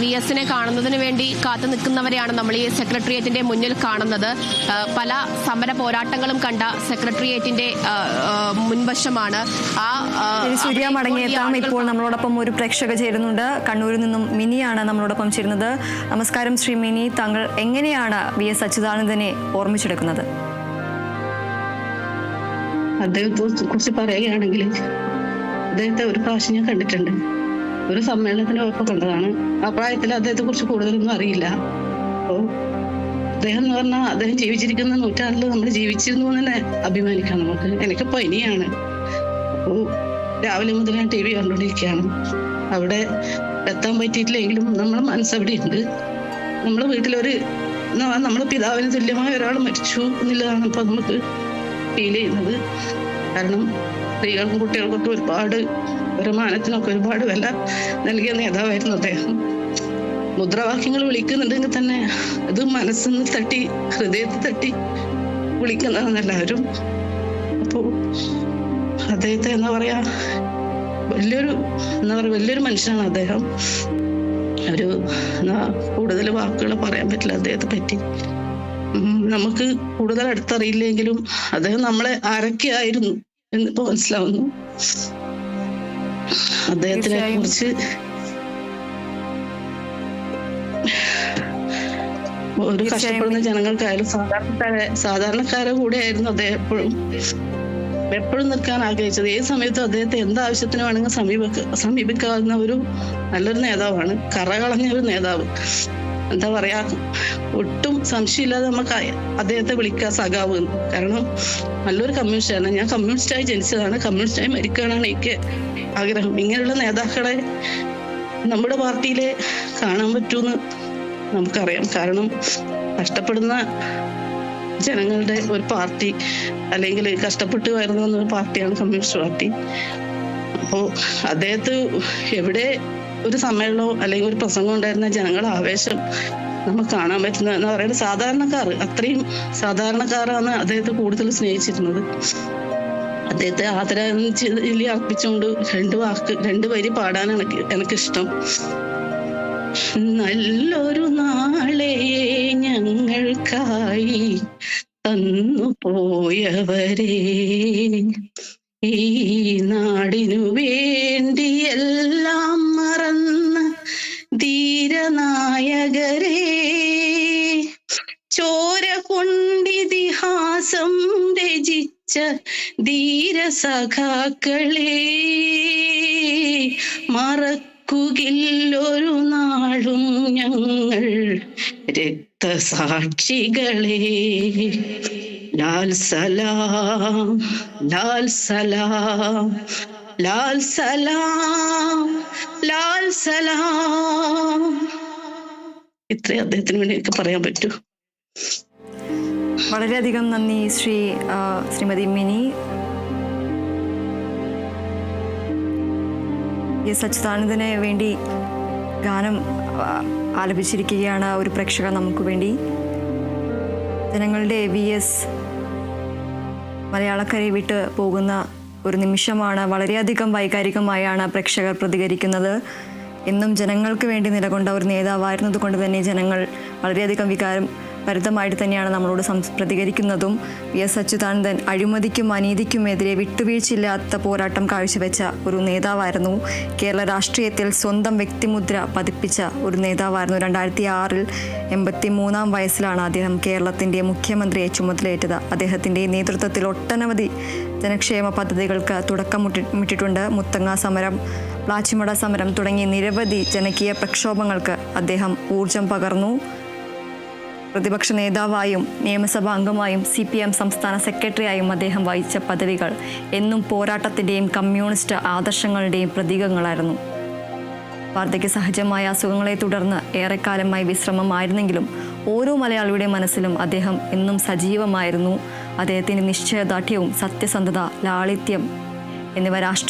VS-നെ കാണുന്നതിന് വേണ്ടി കാത്തു നിൽക്കുന്നവരെയാണ് നമ്മൾ ഈ സെക്രട്ടേറിയറ്റിന്റെ മുന്നിൽ കാണുന്നത്. പല സമര പോരാട്ടങ്ങളും കണ്ട സെക്രട്ടേറിയറ്റിന്റെ മുൻവശമാണ്. സൂര്യ മടങ്ങിയെത്താം. ഇപ്പോൾ നമ്മളോടൊപ്പം ഒരു പ്രേക്ഷക ചേരുന്നുണ്ട്. കണ്ണൂരിൽ നിന്നും മിനിയാണ് നമ്മളോടൊപ്പം ചേരുന്നത്. നമസ്കാരം ശ്രീ മിനി, താങ്കൾ എങ്ങനെയാണ് VS അച്യുതാനന്ദനെ ഓർമ്മിച്ചെടുക്കുന്നത്? അദ്ദേഹത്തെ കുറിച്ച് പറയുകയാണെങ്കിൽ അദ്ദേഹത്തെ ഒരു പ്രാവശ്യം ഞാൻ കണ്ടിട്ടുണ്ട്. ഒരു സമ്മേളനത്തിന് പോയപ്പോൾ കണ്ടതാണ്. ആ പ്രായത്തിൽ അദ്ദേഹത്തെ കുറിച്ച് കൂടുതലൊന്നും അറിയില്ല. അപ്പോൾ അദ്ദേഹം എന്ന് പറഞ്ഞാൽ അദ്ദേഹം ജീവിച്ചിരിക്കുന്ന നൂറ്റാണ്ടിൽ നമ്മൾ ജീവിച്ചിരുന്നു എന്ന് തന്നെ അഭിമാനിക്കാം നമുക്ക്. എനിക്കിപ്പോൾ ഇനിയാണ്. അപ്പോൾ രാവിലെ മുതൽ ഞാൻ TV കണ്ടുകൊണ്ടിരിക്കുകയാണ്. അവിടെ എത്താൻ പറ്റിയിട്ടില്ലെങ്കിലും നമ്മളെ മനസ്സവിടെ ഉണ്ട്. നമ്മളെ വീട്ടിലൊരു നമ്മളെ പിതാവിന് തുല്യമായ ഒരാൾ മരിച്ചു എന്നുള്ളതാണ് ഇപ്പൊ നമുക്ക് ഫീൽ ചെയ്യുന്നത്. കാരണം സ്ത്രീകൾക്കും കുട്ടികൾക്കൊക്കെ ഒരുപാട് വരുമാനത്തിനൊക്കെ ഒരുപാട് വില നൽകിയ നേതാവായിരുന്നു അദ്ദേഹം. മുദ്രാവാക്യങ്ങൾ വിളിക്കുന്നുണ്ടെങ്കിൽ തന്നെ ഇത് മനസ്സിൽ നിന്ന് തട്ടി, ഹൃദയത്തിൽ തട്ടി വിളിക്കുന്നതാണ് എല്ലാവരും. അപ്പോ അദ്ദേഹത്തെ വലിയൊരു മനുഷ്യനാണ് അദ്ദേഹം. കൂടുതൽ വാക്കുകൾ പറയാൻ പറ്റില്ല അദ്ദേഹത്തെ പറ്റി. നമുക്ക് കൂടുതൽ അടുത്തറിയില്ലെങ്കിലും അദ്ദേഹം നമ്മളെ ആരൊക്കെയായിരുന്നു എന്നിപ്പോ മനസ്സിലാവുന്നു. അദ്ദേഹത്തിനെ കുറിച്ച് ഒരു കഷ്ടപ്പെടുന്ന ജനങ്ങൾക്കായാലും സാധാരണക്കാരെ കൂടെ ആയിരുന്നു അദ്ദേഹം എപ്പോഴും നിൽക്കാൻ ആഗ്രഹിച്ചത്. ഏത് സമയത്തും അദ്ദേഹത്തെ എന്താവശ്യത്തിന് വേണമെങ്കിൽ സമീപിക്കാവുന്ന ഒരു നല്ലൊരു നേതാവാണ്. കറകളഞ്ഞൊരു നേതാവ്. എന്താ പറയാ, ഒട്ടും സംശയമില്ലാതെ നമുക്ക് അദ്ദേഹത്തെ വിളിക്കാൻ സഖാവ്. കാരണം നല്ലൊരു കമ്മ്യൂണിസ്റ്റാണ്. ഞാൻ കമ്മ്യൂണിസ്റ്റായി ജനിച്ചതാണ്. കമ്മ്യൂണിസ്റ്റായി മരിക്കാനാണ് എനിക്ക് ആഗ്രഹം. ഇങ്ങനെയുള്ള നേതാക്കളെ നമ്മുടെ പാർട്ടിയിലെ കാണാൻ പറ്റൂന്ന് നമുക്കറിയാം. കാരണം കഷ്ടപ്പെടുന്ന ജനങ്ങളുടെ ഒരു പാർട്ടി, അല്ലെങ്കിൽ കഷ്ടപ്പെട്ട് വരുന്ന ഒരു പാർട്ടിയാണ് കമ്മ്യൂണിസ്റ്റ് പാർട്ടി. അപ്പോ അദ്ദേഹത്തെ എവിടെ ഒരു സമ്മേളനമോ അല്ലെങ്കിൽ ഒരു പ്രസംഗം ഉണ്ടായിരുന്ന ജനങ്ങളുടെ ആവേശം നമുക്ക് കാണാൻ പറ്റുന്ന എന്ന് പറയുന്നത് അത്രയും സാധാരണക്കാരാണ് അദ്ദേഹത്തെ കൂടുതൽ സ്നേഹിച്ചിരുന്നത്. അദ്ദേഹത്തെ ആദരാഞ്ജലി അർപ്പിച്ചുകൊണ്ട് രണ്ട് വരി പാടാനാണ് എനിക്കിഷ്ടം. നല്ലൊരു നാളെ ഞങ്ങൾക്കായി തന്നു പോയവരെ, ഈ നാടിനു വേണ്ടി എല്ലാം മറന്ന ധീരനായകരെ, ചോര കൊണ്ടിതിഹാസം രചിച്ച ധീരസഖാക്കളെ, മറക്കുകില്ലൊരു നാളും ഞങ്ങൾ രക്തസാക്ഷികളെ. ലാൽ സലാം, ലാൽ സലാം, ലാൽ സലാം, ലാൽ സലാം. ഇത്രേ അദ്ദേഹത്തിന് വേണ്ടി എനിക്ക് പറയാൻ പറ്റൂ. വളരെയധികം നന്ദി ശ്രീമതി മിനി. VS അച്യുതാനന്ദന് വേണ്ടി ഗാനം ആലപിച്ചിരിക്കുകയാണ് ഒരു പ്രേക്ഷക നമുക്ക് വേണ്ടി. ജനങ്ങളുടെ VS മലയാളക്കരയെ വിട്ട് പോകുന്ന ഒരു നിമിഷമാണ്. വളരെയധികം വൈകാരികമായാണ് പ്രേക്ഷകർ പ്രതികരിക്കുന്നത്. എന്നും ജനങ്ങൾക്ക് വേണ്ടി നിലകൊണ്ട ഒരു നേതാവായിരുന്നത് കൊണ്ട് തന്നെ ജനങ്ങൾ വളരെയധികം ഭരിതമായിട്ട് തന്നെയാണ് നമ്മളോട് പ്രതികരിക്കുന്നതും. VS അച്യുതാനന്ദൻ അഴിമതിക്കും അനീതിക്കുമെതിരെ വിട്ടുവീഴ്ചയില്ലാത്ത പോരാട്ടം കാഴ്ചവെച്ച ഒരു നേതാവായിരുന്നു. കേരള രാഷ്ട്രീയത്തിൽ സ്വന്തം വ്യക്തിമുദ്ര പതിപ്പിച്ച ഒരു നേതാവായിരുന്നു. 2006 83 വയസ്സിലാണ് അദ്ദേഹം കേരളത്തിൻ്റെ മുഖ്യമന്ത്രിയെ ചുമതലയേറ്റത്. അദ്ദേഹത്തിൻ്റെ നേതൃത്വത്തിൽ ഒട്ടനവധി ജനക്ഷേമ പദ്ധതികൾക്ക് തുടക്കമിട്ടിട്ടുണ്ട്. മുത്തങ്ങ സമരം, പ്ലാച്ചിമട സമരം തുടങ്ങിയ നിരവധി ജനകീയ പ്രക്ഷോഭങ്ങൾക്ക് അദ്ദേഹം ഊർജം പകർന്നു. പ്രതിപക്ഷ നേതാവായും നിയമസഭാ അംഗമായും CPM സംസ്ഥാന സെക്രട്ടറിയായും അദ്ദേഹം വഹിച്ച പദവികൾ എന്നും പോരാട്ടത്തിൻ്റെയും കമ്മ്യൂണിസ്റ്റ് ആദർശങ്ങളുടെയും പ്രതീകങ്ങളായിരുന്നു. വാർദ്ധക്യ സഹജമായ അസുഖങ്ങളെ തുടർന്ന് ഏറെക്കാലമായി വിശ്രമമായിരുന്നെങ്കിലും ഓരോ മലയാളിയുടെ മനസ്സിലും അദ്ദേഹം എന്നും സജീവമായിരുന്നു. അദ്ദേഹത്തിൻ്റെ നിശ്ചയദാർഢ്യവും സത്യസന്ധത, ലാളിത്യം എന്നിവ